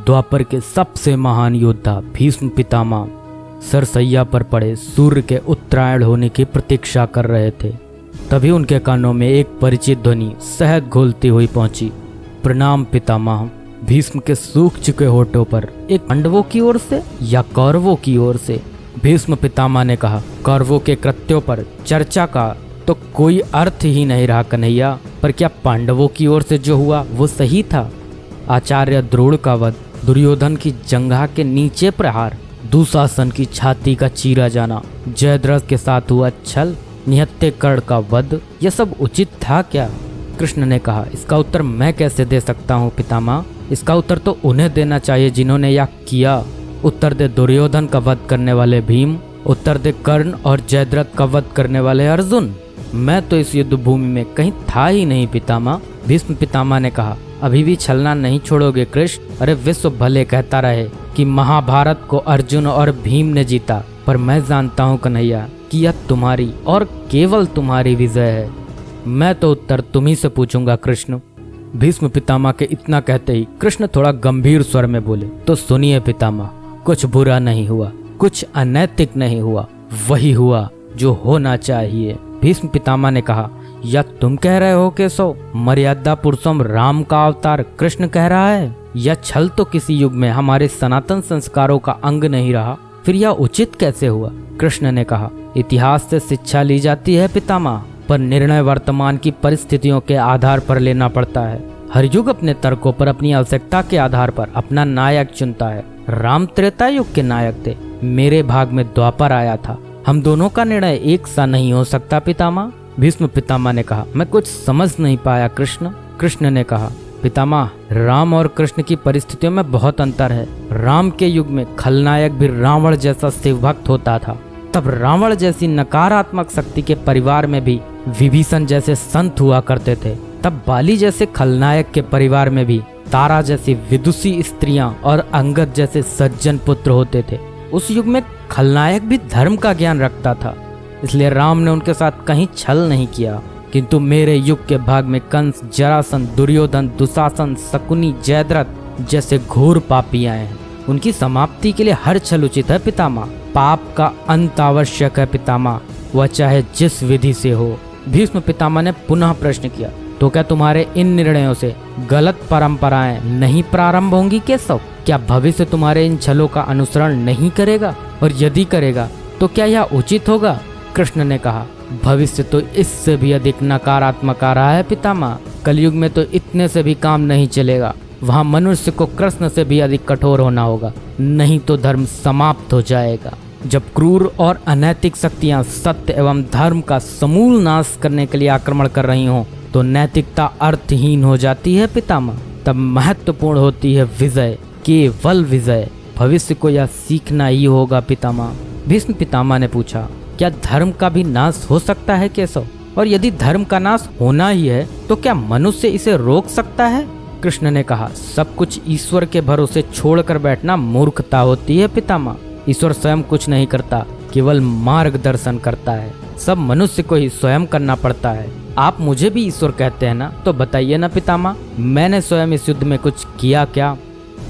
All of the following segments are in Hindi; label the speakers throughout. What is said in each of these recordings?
Speaker 1: द्वापर के सबसे महान योद्धा भीष्म पितामह सरसैया पर पड़े सूर्य के उत्तरायण होने की प्रतीक्षा कर रहे थे। तभी उनके कानों में एक परिचित ध्वनि शहद घोलती हुई पहुंची। प्रणाम पितामह। भीष्म के सूख चुके होठों पर एक पांडवों की ओर से या कौरवों की ओर से? भीष्म पितामह ने कहा, कौरवों के कृत्यों पर चर्चा का तो कोई अर्थ ही नहीं रहा कन्हैया, पर क्या पांडवों की ओर से जो हुआ वो सही था? आचार्य द्रोण का वध, दुर्योधन की जंघा के नीचे प्रहार, दुशासन की छाती का चीरा जाना, जयद्रथ के साथ हुआ छल, निहत्थे कर्ण का वध, यह सब उचित था क्या? कृष्ण ने कहा, इसका उत्तर मैं कैसे दे सकता हूँ पितामह? इसका उत्तर तो उन्हें देना चाहिए जिन्होंने यह किया। उत्तर दे दुर्योधन का वध करने वाले भीम, उत्तर दे कर्ण और जयद्रथ का वध करने वाले अर्जुन। मैं तो इस युद्ध भूमि में कहीं था ही नहीं पितामह। भीष्म पितामह ने कहा, अभी भी छलना नहीं छोड़ोगे कृष्ण? अरे विश्व भले कहता रहे कि महाभारत को अर्जुन और भीम ने जीता, पर मैं जानता हूँ कन्हैया कि यह तुम्हारी और केवल तुम्हारी विजय है। मैं तो उत्तर तुम्ही से पूछूंगा कृष्ण। भीष्म पितामह के इतना कहते ही कृष्ण थोड़ा गंभीर स्वर में बोले, तो सुनिए पितामह, कुछ बुरा नहीं हुआ, कुछ अनैतिक नहीं हुआ, वही हुआ जो होना चाहिए। भीष्म पितामह ने कहा, या तुम कह रहे हो केशव, मर्यादा पुरुषोत्तम राम का अवतार कृष्ण कह रहा है? यह छल तो किसी युग में हमारे सनातन संस्कारों का अंग नहीं रहा, फिर यह उचित कैसे हुआ? कृष्ण ने कहा, इतिहास से शिक्षा ली जाती है पितामह, पर निर्णय वर्तमान की परिस्थितियों के आधार पर लेना पड़ता है। हर युग अपने तर्कों पर, अपनी आवश्यकता के आधार पर अपना नायक चुनता है। राम त्रेता युग के नायक थे, मेरे भाग में द्वापर आया था। हम दोनों का निर्णय एक सा नहीं हो सकता पितामह। भीष्म पितामह ने कहा, मैं कुछ समझ नहीं पाया कृष्ण। कृष्ण ने कहा, पितामह, राम और कृष्ण की परिस्थितियों में बहुत अंतर है। राम के युग में खलनायक भी रावण जैसा शिवभक्त होता था। तब रावण जैसी नकारात्मक शक्ति के परिवार में भी विभीषण जैसे संत हुआ करते थे। तब बाली जैसे खलनायक के परिवार में भी तारा जैसी विदुषी स्त्रियां और अंगद जैसे सज्जन पुत्र होते थे। उस युग में खलनायक भी धर्म का ज्ञान रखता था, इसलिए राम ने उनके साथ कहीं छल नहीं किया। किंतु मेरे युग के भाग में कंस, जरासंध, दुर्योधन, दुशासन, शकुनी, जयद्रथ जैसे घोर पापी आए हैं। उनकी समाप्ति के लिए हर छल उचित है पितामह। पाप का अंत आवश्यक है पितामह, वह चाहे जिस विधि से हो। भीष्म पितामह ने पुनः प्रश्न किया, तो क्या तुम्हारे इन निर्णयों से गलत परंपराएं नहीं प्रारंभ होंगी केशव? क्या भविष्य तुम्हारे इन छलों का अनुसरण नहीं करेगा? और यदि करेगा तो क्या यह उचित होगा? कृष्ण ने कहा, भविष्य तो इससे भी अधिक नकारात्मक आ रहा है पितामह। कलयुग में तो इतने से भी काम नहीं चलेगा। वहाँ मनुष्य को कृष्ण से भी अधिक कठोर होना होगा, नहीं तो धर्म समाप्त हो जाएगा। जब क्रूर और अनैतिक शक्तियाँ सत्य एवं धर्म का समूल नाश करने के लिए आक्रमण कर रही हों, तो नैतिकता अर्थहीन हो जाती है पितामह। तब महत्वपूर्ण होती है विजय, केवल विजय। भविष्य को यह सीखना ही होगा पितामह। भीष्म पितामह ने पूछा, क्या धर्म का भी नाश हो सकता है केशव? और यदि धर्म का नाश होना ही है तो क्या मनुष्य इसे रोक सकता है? कृष्ण ने कहा, सब कुछ ईश्वर के भरोसे छोड़कर बैठना मूर्खता होती है पितामह। ईश्वर स्वयं कुछ नहीं करता, केवल मार्गदर्शन करता है। सब मनुष्य को ही स्वयं करना पड़ता है। आप मुझे भी ईश्वर कहते हैं ना, तो बताइए ना पितामह, मैंने स्वयं इस युद्ध में कुछ किया क्या?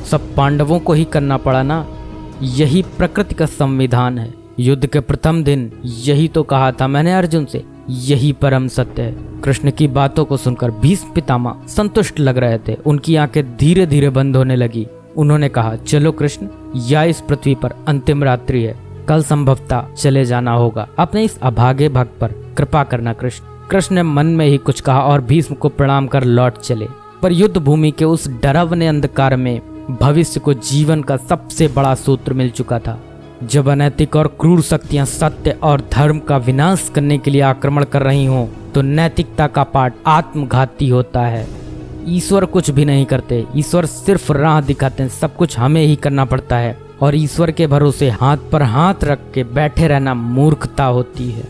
Speaker 1: सब पांडवों को ही करना पड़ा ना। यही प्रकृति का संविधान है। युद्ध के प्रथम दिन यही तो कहा था मैंने अर्जुन से, यही परम सत्य है। कृष्ण की बातों को सुनकर भीष्म पितामह संतुष्ट लग रहे थे। उनकी आंखें धीरे धीरे बंद होने लगी। उन्होंने कहा, चलो कृष्ण, या इस पृथ्वी पर अंतिम रात्रि है, कल संभवतः चले जाना होगा। अपने इस अभागे भक्त पर कृपा करना कृष्ण। कृष्ण ने मन में ही कुछ कहा और भीष्म को प्रणाम कर लौट चले। पर युद्ध भूमि के उस डरावने अंधकार में भविष्य को जीवन का सबसे बड़ा सूत्र मिल चुका था। जब अनैतिक और क्रूर शक्तियां सत्य और धर्म का विनाश करने के लिए आक्रमण कर रही हों, तो नैतिकता का पाठ आत्मघाती होता है। ईश्वर कुछ भी नहीं करते, ईश्वर सिर्फ राह दिखाते हैं। सब कुछ हमें ही करना पड़ता है और ईश्वर के भरोसे हाथ पर हाथ रख के बैठे रहना मूर्खता होती है।